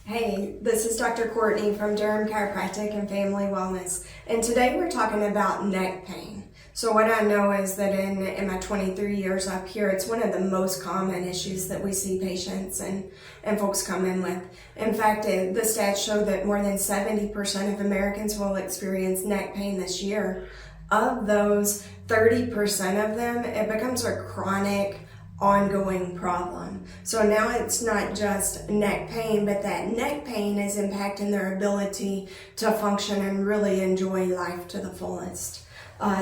Hey, this is Dr. Courtney from Durrum Chiropractic and Family Wellness, and today we're talking about neck pain. So what I know is that in my 23 years up here, it's one of the most common issues that we see patients and folks come in with. In fact, the stats show that more than 70% of Americans will experience neck pain this year. Of those, 30% of them, it becomes a chronic ongoing problem. So now it's not just neck pain, but that neck pain is impacting their ability to function and really enjoy life to the fullest.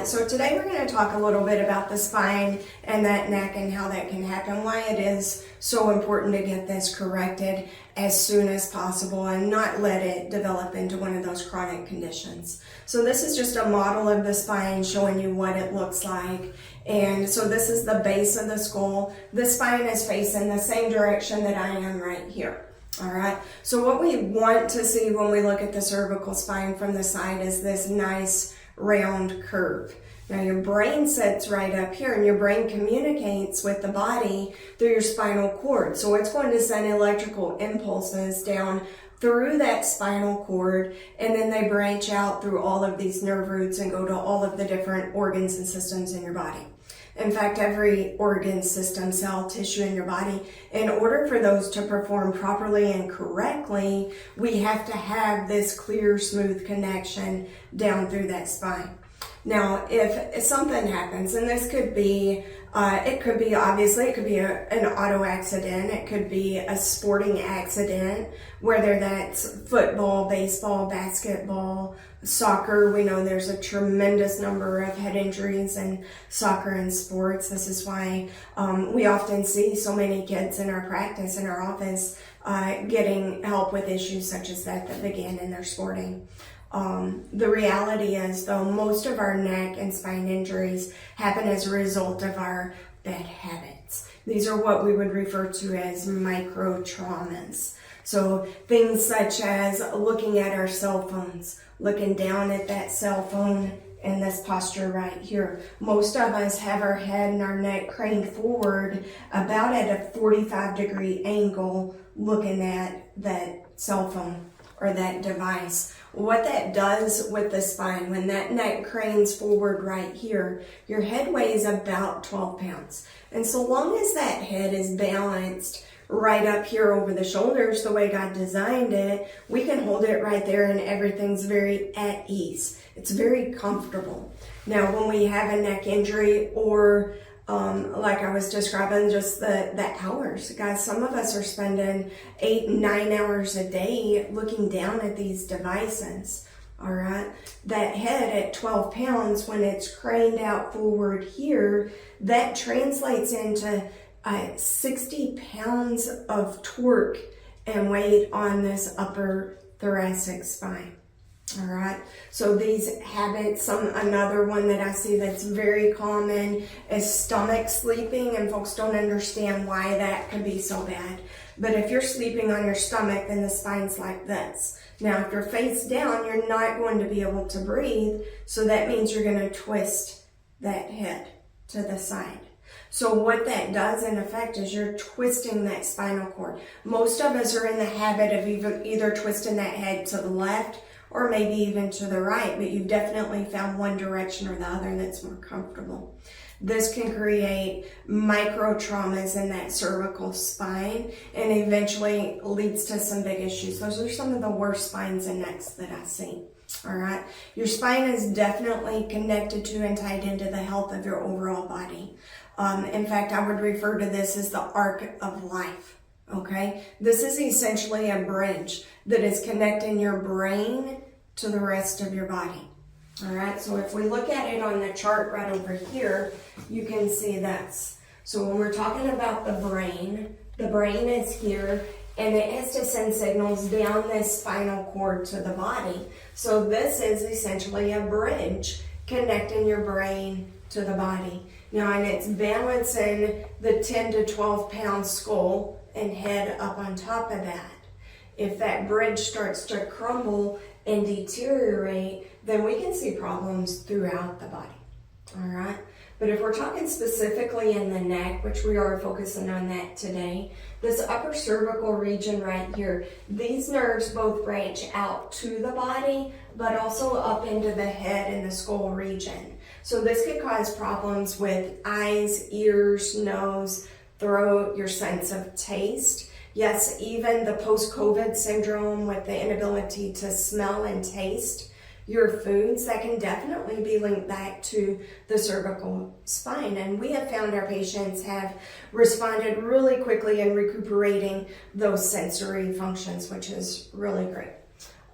So today we're going to talk a little bit about the spine and that neck and how that can happen, why it is so important to get this corrected as soon as possible and not let it develop into one of those chronic conditions. So this is just a model of the spine showing you what it looks like. And so this is the base of the skull. The spine is facing the same direction that I am right here. All right. So what we want to see when we look at the cervical spine from the side is this nice round curve. Now your brain sits right up here and your brain communicates with the body through your spinal cord. So it's going to send electrical impulses down through that spinal cord, and then they branch out through all of these nerve roots and go to all of the different organs and systems in your body. In fact, every organ, system, cell, tissue in your body, in order for those to perform properly and correctly, we have to have this clear, smooth connection down through that spine. Now, if something happens, and this could be, it could be an auto accident, it could be a sporting accident, whether that's football, baseball, basketball, soccer. We know there's a tremendous number of head injuries in soccer and sports. This is why we often see so many kids in our practice, in our office, getting help with issues such as that began in their sporting. The reality is, though, most of our neck and spine injuries happen as a result of our bad habits. These are what we would refer to as micro traumas. So things such as looking at our cell phones, looking down at that cell phone in this posture right here. Most of us have our head and our neck craned forward about at a 45-degree angle looking at that cell phone or that device. What that does with the spine, when that neck cranes forward right here, your head weighs about 12 pounds. And so long as that head is balanced right up here over the shoulders, the way God designed it, we can hold it right there and everything's very at ease. It's very comfortable. Now, when we have a neck injury or like I was describing, just the hours. Guys, some of us are spending 8 and 9 hours a day looking down at these devices. All right. That head at 12 pounds, when it's craned out forward here, that translates into 60 pounds of torque and weight on this upper thoracic spine. All right, so these habits, another one that I see that's very common is stomach sleeping, and folks don't understand why that can be so bad. But if you're sleeping on your stomach, then the spine's like this. Now, if you're face down, you're not going to be able to breathe, so that means you're going to twist that head to the side. So what that does in effect is you're twisting that spinal cord. Most of us are in the habit of either twisting that head to the left or maybe even to the right, but you've definitely found one direction or the other that's more comfortable. This can create micro traumas in that cervical spine and eventually leads to some big issues. Those are some of the worst spines and necks that I see. All right. Your spine is definitely connected to and tied into the health of your overall body. In fact, I would refer to this as the arc of life. Okay, this is essentially a bridge that is connecting your brain to the rest of your body. All right, so if we look at it on the chart right over here, you can see this. So when we're talking about the brain is here, and it has to send signals down this spinal cord to the body. So this is essentially a bridge connecting your brain to the body. Now, and it's balancing the 10 to 12 pound skull and head up on top of that. If that bridge starts to crumble and deteriorate, then we can see problems throughout the body. All right. But if we're talking specifically in the neck, which we are focusing on that today, this upper cervical region right here, these nerves both branch out to the body, but also up into the head and the skull region. So this could cause problems with eyes, ears, nose, throat, your sense of taste. Yes, even the post-COVID syndrome with the inability to smell and taste your foods, that can definitely be linked back to the cervical spine. And we have found our patients have responded really quickly in recuperating those sensory functions, which is really great.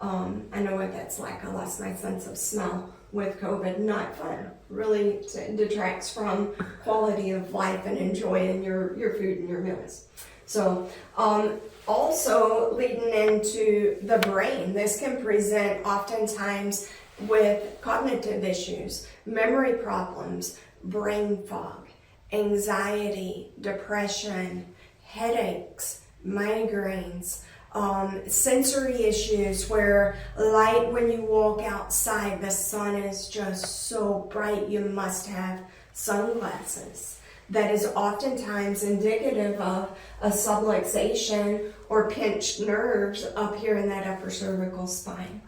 I know what that's like. I lost my sense of smell with COVID. Not fun. Really detracts from quality of life and enjoying your food and your meals. So, also leading into the brain, this can present oftentimes with cognitive issues, memory problems, brain fog, anxiety, depression, headaches, migraines, sensory issues where light, when you walk outside, the sun is just so bright, you must have sunglasses. That is oftentimes indicative of a subluxation or pinched nerves up here in that upper cervical spine.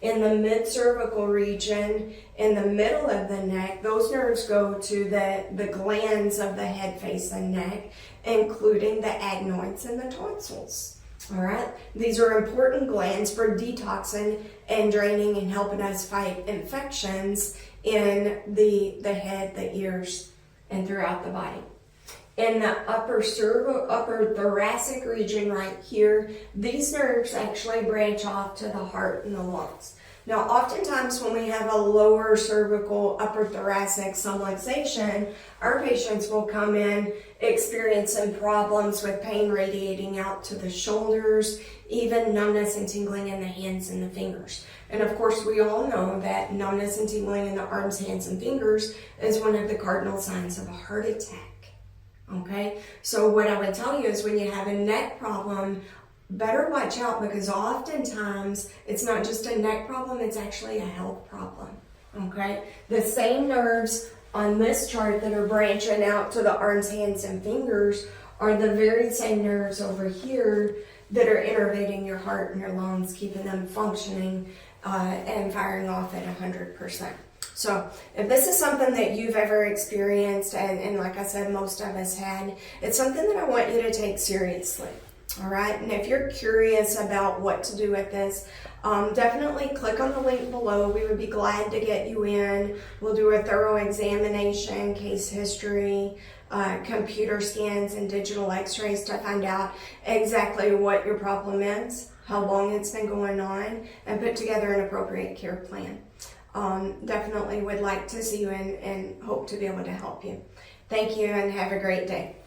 In the mid-cervical region, in the middle of the neck, those nerves go to the glands of the head, face, and neck, including the adenoids and the tonsils. All right, these are important glands for detoxing and draining and helping us fight infections in the head, the ears, and throughout the body. In the upper thoracic region right here, these nerves actually branch off to the heart and the lungs. Now, oftentimes when we have a lower cervical, upper thoracic subluxation, our patients will come in experiencing problems with pain radiating out to the shoulders, even numbness and tingling in the hands and the fingers. And of course, we all know that numbness and tingling in the arms, hands, and fingers is one of the cardinal signs of a heart attack. Okay, so what I would tell you is when you have a neck problem, better watch out, because oftentimes it's not just a neck problem, it's actually a health problem. Okay, the same nerves on this chart that are branching out to the arms, hands, and fingers are the very same nerves over here that are innervating your heart and your lungs, keeping them functioning and firing off at 100%. So if this is something that you've ever experienced, and like I said, most of us had, it's something that I want you to take seriously. All right, and if you're curious about what to do with this, definitely click on the link below. We would be glad to get you in. We'll do a thorough examination, case history, computer scans, and digital x-rays to find out exactly what your problem is, how long it's been going on, and put together an appropriate care plan. Definitely would like to see you and hope to be able to help you. Thank you and have a great day.